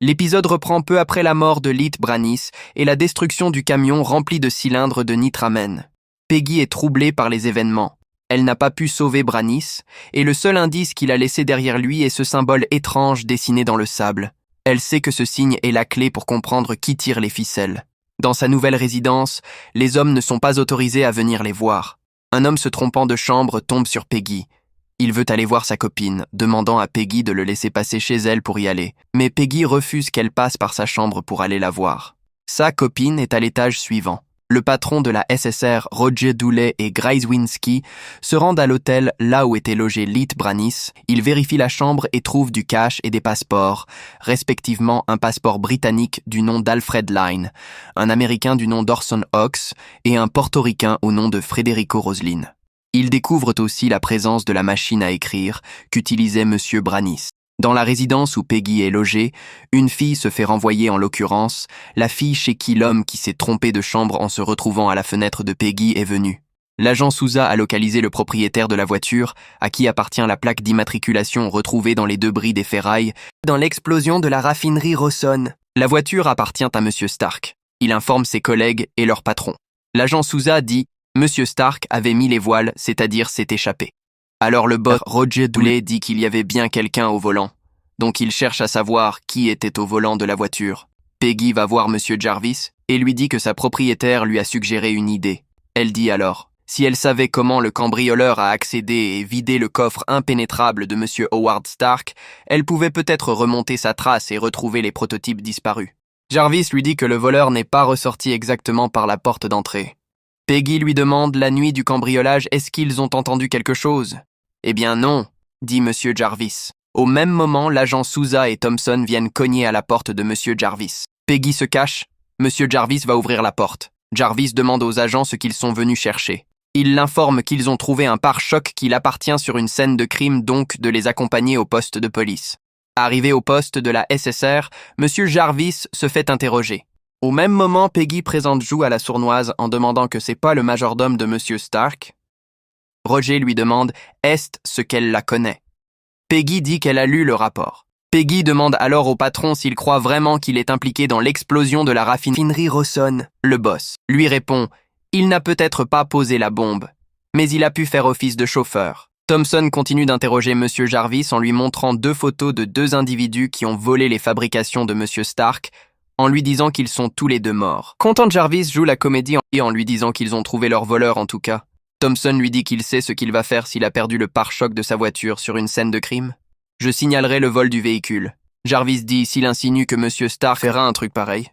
L'épisode reprend peu après la mort de Leet Branis et la destruction du camion rempli de cylindres de nitramène. Peggy est troublée par les événements. Elle n'a pas pu sauver Branis, et le seul indice qu'il a laissé derrière lui est ce symbole étrange dessiné dans le sable. Elle sait que ce signe est la clé pour comprendre qui tire les ficelles. Dans sa nouvelle résidence, les hommes ne sont pas autorisés à venir les voir. Un homme se trompant de chambre tombe sur Peggy. Il veut aller voir sa copine, demandant à Peggy de le laisser passer chez elle pour y aller. Mais Peggy refuse qu'elle passe par sa chambre pour aller la voir. Sa copine est à l'étage suivant. Le patron de la SSR, Roger Dooley et Grzezinski, se rendent à l'hôtel là où était logé Leet Branis. Ils vérifient la chambre et trouvent du cash et des passeports, respectivement un passeport britannique du nom d'Alfred Line, un américain du nom d'Orson Ox et un portoricain au nom de Federico Roslin. Ils découvrent aussi la présence de la machine à écrire qu'utilisait M. Branis. Dans la résidence où Peggy est logée, une fille se fait renvoyer en l'occurrence, la fille chez qui l'homme qui s'est trompé de chambre en se retrouvant à la fenêtre de Peggy est venu. L'agent Souza a localisé le propriétaire de la voiture, à qui appartient la plaque d'immatriculation retrouvée dans les débris des ferrailles, dans l'explosion de la raffinerie Rawson. La voiture appartient à M. Stark. Il informe ses collègues et leur patron. L'agent Souza dit « Monsieur Stark avait mis les voiles, c'est-à-dire s'est échappé ». Alors le boss Roger Dooley dit qu'il y avait bien quelqu'un au volant, donc il cherche à savoir qui était au volant de la voiture. Peggy va voir M. Jarvis et lui dit que sa propriétaire lui a suggéré une idée. Elle dit alors, si elle savait comment le cambrioleur a accédé et vidé le coffre impénétrable de M. Howard Stark, elle pouvait peut-être remonter sa trace et retrouver les prototypes disparus. Jarvis lui dit que le voleur n'est pas ressorti exactement par la porte d'entrée. Peggy lui demande la nuit du cambriolage, est-ce qu'ils ont entendu quelque chose ? Eh bien non, dit M. Jarvis. Au même moment, l'agent Souza et Thompson viennent cogner à la porte de M. Jarvis. Peggy se cache. M. Jarvis va ouvrir la porte. Jarvis demande aux agents ce qu'ils sont venus chercher. Il l'informe qu'ils ont trouvé un pare-choc qu'il appartient sur une scène de crime, donc de les accompagner au poste de police. Arrivé au poste de la SSR, M. Jarvis se fait interroger. Au même moment, Peggy présente joue à la sournoise en demandant que c'est pas le majordome de M. Stark. Roger lui demande « Est-ce ce qu'elle la connaît ?» Peggy dit qu'elle a lu le rapport. Peggy demande alors au patron s'il croit vraiment qu'il est impliqué dans l'explosion de la raffinerie Rawson. Le boss lui répond « Il n'a peut-être pas posé la bombe, mais il a pu faire office de chauffeur. » Thompson continue d'interroger M. Jarvis en lui montrant 2 photos de 2 individus qui ont volé les fabrications de M. Stark, en lui disant qu'ils sont tous les 2 morts. Content, Jarvis joue la comédie en lui disant qu'ils ont trouvé leur voleur en tout cas. Thompson lui dit qu'il sait ce qu'il va faire s'il a perdu le pare-choc de sa voiture sur une scène de crime. Je signalerai le vol du véhicule. Jarvis dit s'il insinue que M. Stark fera un truc pareil.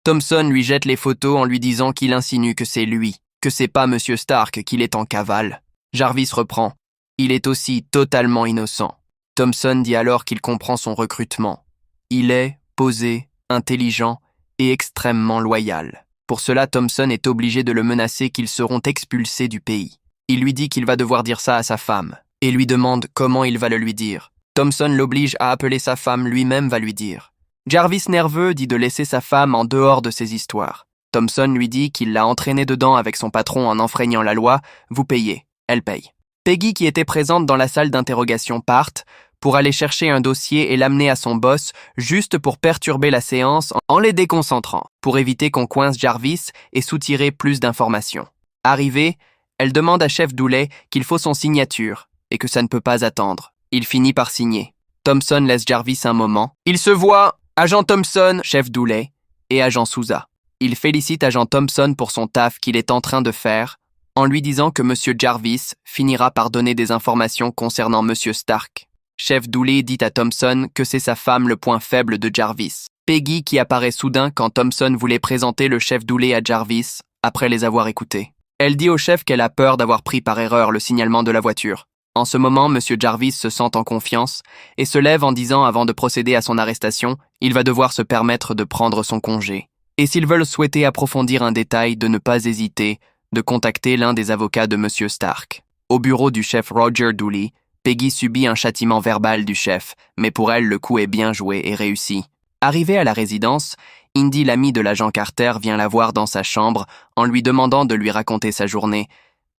Thompson lui jette les photos en lui disant qu'il insinue que c'est lui, que c'est pas M. Stark, qu'il est en cavale. Jarvis reprend. Il est aussi totalement innocent. Thompson dit alors qu'il comprend son recrutement. Il est posé, intelligent et extrêmement loyal. Pour cela, Thompson est obligé de le menacer qu'ils seront expulsés du pays. Il lui dit qu'il va devoir dire ça à sa femme, et lui demande comment il va le lui dire. Thompson l'oblige à appeler sa femme, lui-même va lui dire. Jarvis, nerveux, dit de laisser sa femme en dehors de ces histoires. Thompson lui dit qu'il l'a entraîné dedans avec son patron en enfreignant la loi. Vous payez. Elle paye. Peggy, qui était présente dans la salle d'interrogation, part pour aller chercher un dossier et l'amener à son boss, juste pour perturber la séance en les déconcentrant, pour éviter qu'on coince Jarvis et soutirer plus d'informations. Arrivée, elle demande à Chef Dooley qu'il faut son signature et que ça ne peut pas attendre. Il finit par signer. Thompson laisse Jarvis un moment. Il se voit, agent Thompson, Chef Dooley, et agent Souza. Il félicite agent Thompson pour son taf qu'il est en train de faire, en lui disant que M. Jarvis finira par donner des informations concernant M. Stark. Chef Dooley dit à Thompson que c'est sa femme le point faible de Jarvis. Peggy qui apparaît soudain quand Thompson voulait présenter le chef Dooley à Jarvis, après les avoir écoutés. Elle dit au chef qu'elle a peur d'avoir pris par erreur le signalement de la voiture. En ce moment, M. Jarvis se sent en confiance et se lève en disant avant de procéder à son arrestation, il va devoir se permettre de prendre son congé. Et s'ils veulent souhaiter approfondir un détail, de ne pas hésiter, de contacter l'un des avocats de M. Stark. Au bureau du chef Roger Dooley, Peggy subit un châtiment verbal du chef, mais pour elle, le coup est bien joué et réussi. Arrivée à la résidence, Indy, l'ami de l'agent Carter, vient la voir dans sa chambre en lui demandant de lui raconter sa journée,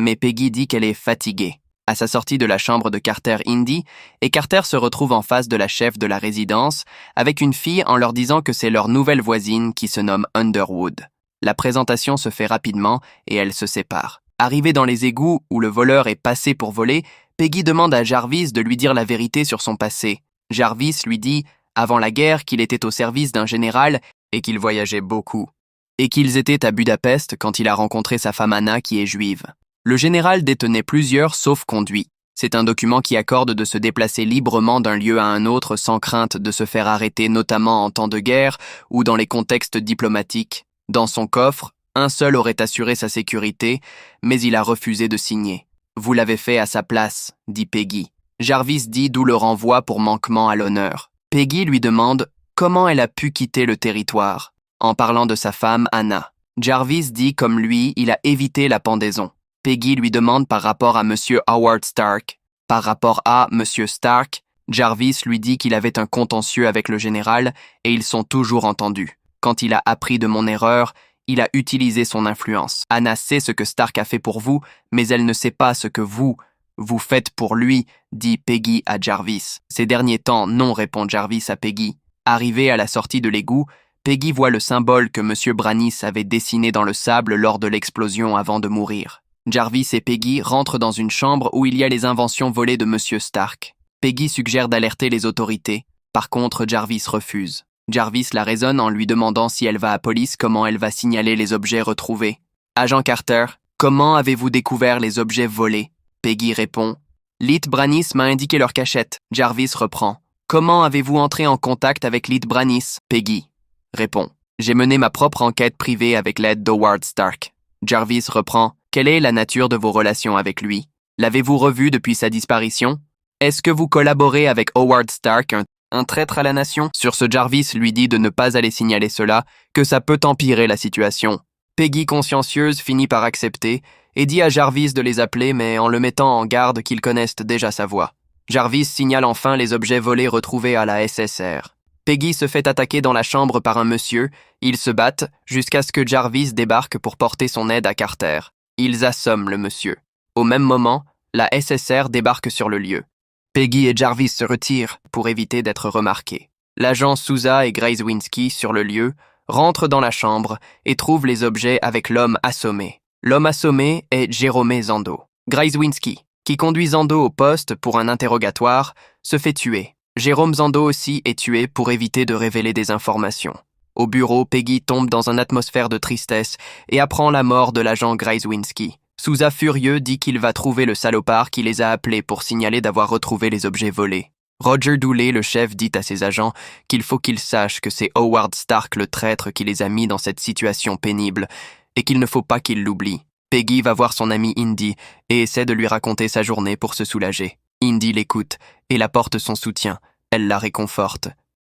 mais Peggy dit qu'elle est fatiguée. à sa sortie de la chambre de Carter Indy, et Carter se retrouve en face de la chef de la résidence avec une fille en leur disant que c'est leur nouvelle voisine qui se nomme Underwood. La présentation se fait rapidement et elles se séparent. Arrivée dans les égouts où le voleur est passé pour voler, Peggy demande à Jarvis de lui dire la vérité sur son passé. Jarvis lui dit, avant la guerre, qu'il était au service d'un général et qu'il voyageait beaucoup, et qu'ils étaient à Budapest quand il a rencontré sa femme Anna qui est juive. Le général détenait plusieurs sauf-conduits. C'est un document qui accorde de se déplacer librement d'un lieu à un autre sans crainte de se faire arrêter, notamment en temps de guerre ou dans les contextes diplomatiques. Dans son coffre, un seul aurait assuré sa sécurité, mais il a refusé de signer. « Vous l'avez fait à sa place », dit Peggy. Jarvis dit d'où le renvoi pour manquement à l'honneur. Peggy lui demande comment elle a pu quitter le territoire, en parlant de sa femme Anna. Jarvis dit comme lui, il a évité la pendaison. Peggy lui demande par rapport à M. Howard Stark. Par rapport à M. Stark, Jarvis lui dit qu'il avait un contentieux avec le général et ils sont toujours entendus. Quand il a appris de mon erreur, il a utilisé son influence. Anna sait ce que Stark a fait pour vous, mais elle ne sait pas ce que vous faites pour lui, dit Peggy à Jarvis. Ces derniers temps, non, répond Jarvis à Peggy. Arrivé à la sortie de l'égout, Peggy voit le symbole que M. Branis avait dessiné dans le sable lors de l'explosion avant de mourir. Jarvis et Peggy rentrent dans une chambre où il y a les inventions volées de M. Stark. Peggy suggère d'alerter les autorités. Par contre, Jarvis refuse. Jarvis la raisonne en lui demandant si elle va à police, comment elle va signaler les objets retrouvés. Agent Carter, comment avez-vous découvert les objets volés? Peggy répond. Leet Branis m'a indiqué leur cachette. Jarvis reprend. Comment avez-vous entré en contact avec Leet Branis? Peggy répond. J'ai mené ma propre enquête privée avec l'aide d'Howard Stark. Jarvis reprend. Quelle est la nature de vos relations avec lui? L'avez-vous revu depuis sa disparition? Est-ce que vous collaborez avec Howard Stark, un traître à la nation? Sur ce, Jarvis lui dit de ne pas aller signaler cela, que ça peut empirer la situation. Peggy, consciencieuse, finit par accepter et dit à Jarvis de les appeler, mais en le mettant en garde qu'ils connaissent déjà sa voix. Jarvis signale enfin les objets volés retrouvés à la SSR. Peggy se fait attaquer dans la chambre par un monsieur, ils se battent jusqu'à ce que Jarvis débarque pour porter son aide à Carter. Ils assomment le monsieur. Au même moment, la SSR débarque sur le lieu. Peggy et Jarvis se retirent pour éviter d'être remarqués. L'agent Souza et Grayswinski, sur le lieu, rentrent dans la chambre et trouvent les objets avec l'homme assommé. L'homme assommé est Jérôme Zando. Grayswinski, qui conduit Zando au poste pour un interrogatoire, se fait tuer. Jérôme Zando aussi est tué pour éviter de révéler des informations. Au bureau, Peggy tombe dans une atmosphère de tristesse et apprend la mort de l'agent Grayswinski. Souza, furieux, dit qu'il va trouver le salopard qui les a appelés pour signaler d'avoir retrouvé les objets volés. Roger Dooley, le chef, dit à ses agents qu'il faut qu'ils sachent que c'est Howard Stark le traître qui les a mis dans cette situation pénible et qu'il ne faut pas qu'ils l'oublient. Peggy va voir son ami Indy et essaie de lui raconter sa journée pour se soulager. Indy l'écoute et l'apporte son soutien. Elle la réconforte.